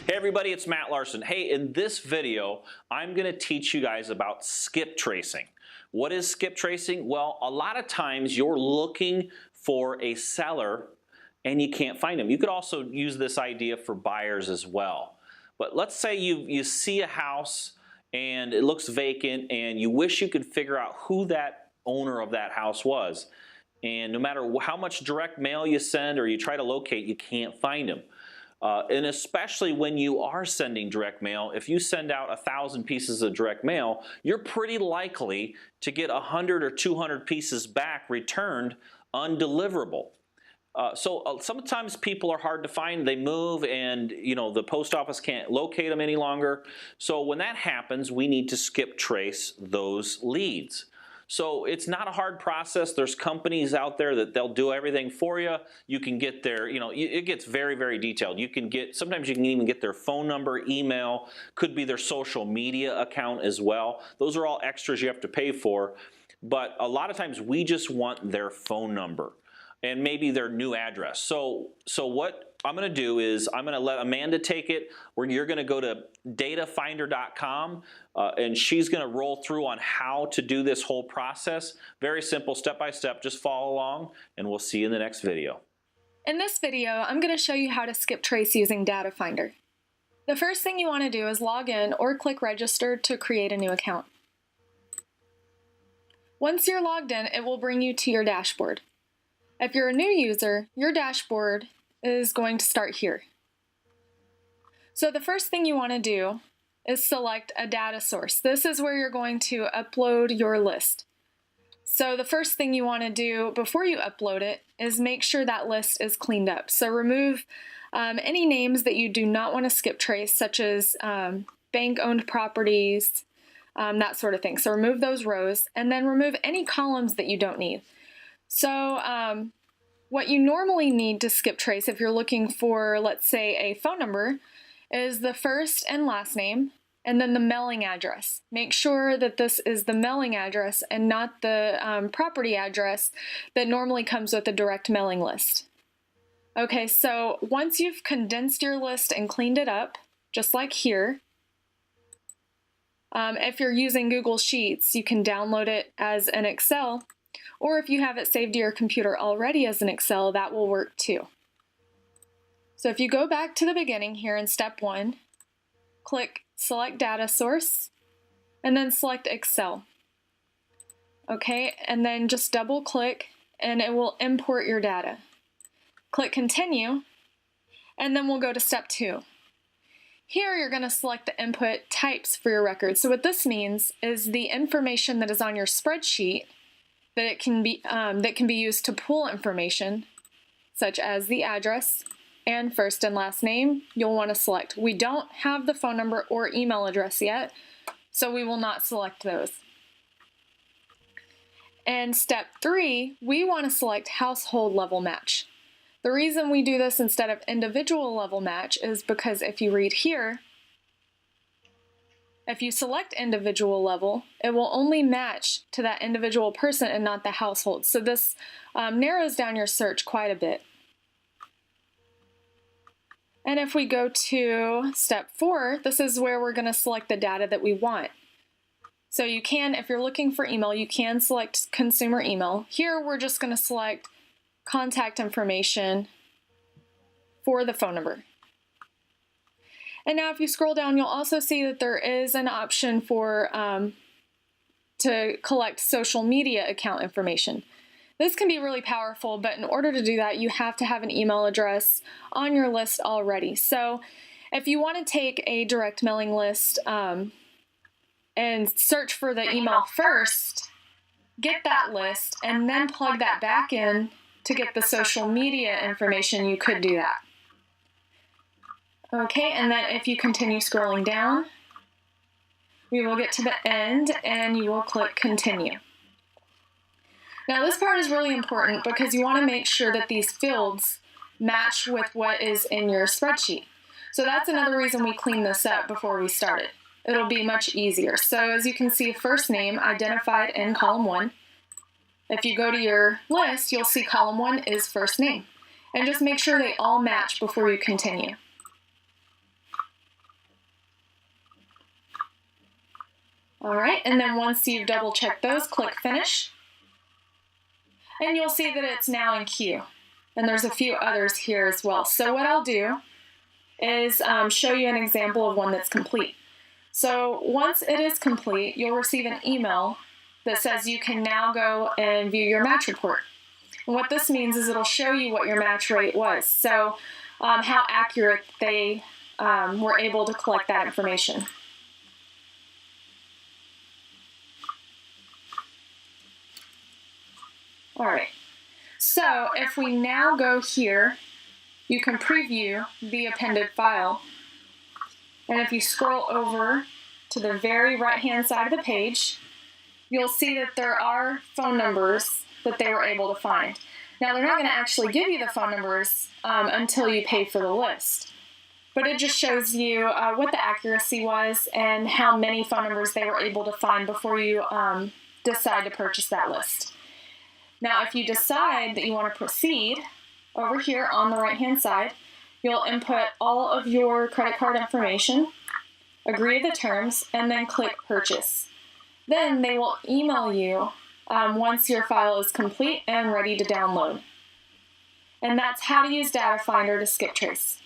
Hey everybody, it's Matt Larson. Hey, in this video, I'm going to teach you guys about skip tracing. What is skip tracing? Well, a lot of times you're looking for a seller and you can't find them. You could also use this idea for buyers as well. But let's say you see a house and it looks vacant and you wish you could figure out who that owner of that house was. And no matter how much direct mail you send or you try to locate, you can't find them. And especially when you are sending direct mail, if you send out 1,000 pieces of direct mail, you're pretty likely to get 100 or 200 pieces back returned undeliverable. So sometimes people are hard to find. They move and the post office can't locate them any longer. So when that happens, we need to skip trace those leads. So it's not a hard process. There's companies out there that they'll do everything for you. You can get their, it gets very, very detailed. Sometimes you can even get their phone number, email, could be their social media account as well. Those are all extras you have to pay for. But a lot of times we just want their phone number and maybe their new address. So what I'm going to do is I'm going to let Amanda take it, where you're going to go to datafinder.com and she's going to roll through on how to do this whole process. Very simple, step by step. Just follow along and we'll see you in the next video. In this video, I'm going to show you how to skip trace using Data Finder. The first thing you want to do is log in or click register to create a new account. Once you're logged in, it will bring you to your dashboard. If you're a new user, your dashboard is going to start here. So the first thing you want to do is select a data source. This is where you're going to upload your list. So the first thing you want to do before you upload it is make sure that list is cleaned up. So remove any names that you do not want to skip trace, such as bank-owned properties, that sort of thing. So remove those rows and then remove any columns that you don't need. So what you normally need to skip trace if you're looking for, let's say, a phone number is the first and last name and then the mailing address. Make sure that this is the mailing address and not the property address that normally comes with a direct mailing list. Okay, so once you've condensed your list and cleaned it up, just like here, if you're using Google Sheets, you can download it as an Excel. Or if you have it saved to your computer already as an Excel, that will work too. So if you go back to the beginning here in step 1, click Select Data Source, and then select Excel. Okay, and then just double click and it will import your data. Click Continue, and then we'll go to step 2. Here you're going to select the input types for your record. So what this means is the information that is on your spreadsheet that can be used to pull information, such as the address and first and last name, you'll want to select. We don't have the phone number or email address yet, so we will not select those. And step 3, we want to select household level match. The reason we do this instead of individual level match is because if you read here, if you select individual level, it will only match to that individual person and not the household. So this narrows down your search quite a bit. And if we go to step 4, this is where we're going to select the data that we want. So you can, if you're looking for email, you can select consumer email. Here we're just going to select contact information for the phone number. And now if you scroll down, you'll also see that there is an option for to collect social media account information. This can be really powerful, but in order to do that, you have to have an email address on your list already. So if you want to take a direct mailing list and search for the email first, get that list, and then plug that back in to get the social media information, you could do that. Okay, and then if you continue scrolling down, we will get to the end and you will click Continue. Now this part is really important because you want to make sure that these fields match with what is in your spreadsheet. So that's another reason we clean this up before we start it. It'll be much easier. So as you can see, first name identified in column 1. If you go to your list, you'll see column 1 is first name. And just make sure they all match before you continue. All right, and then once you've double checked those, click Finish. And you'll see that it's now in queue. And there's a few others here as well. So what I'll do is show you an example of one that's complete. So once it is complete, you'll receive an email that says you can now go and view your match report. And what this means is it'll show you what your match rate was. So how accurate they were able to collect that information. All right, so if we now go here, you can preview the appended file. And if you scroll over to the very right-hand side of the page, you'll see that there are phone numbers that they were able to find. Now, they're not going to actually give you the phone numbers until you pay for the list. But it just shows you what the accuracy was and how many phone numbers they were able to find before you decide to purchase that list. Now, if you decide that you want to proceed, over here on the right-hand side, you'll input all of your credit card information, agree to the terms, and then click Purchase. Then they will email you once your file is complete and ready to download. And that's how to use Data Finder to skip trace.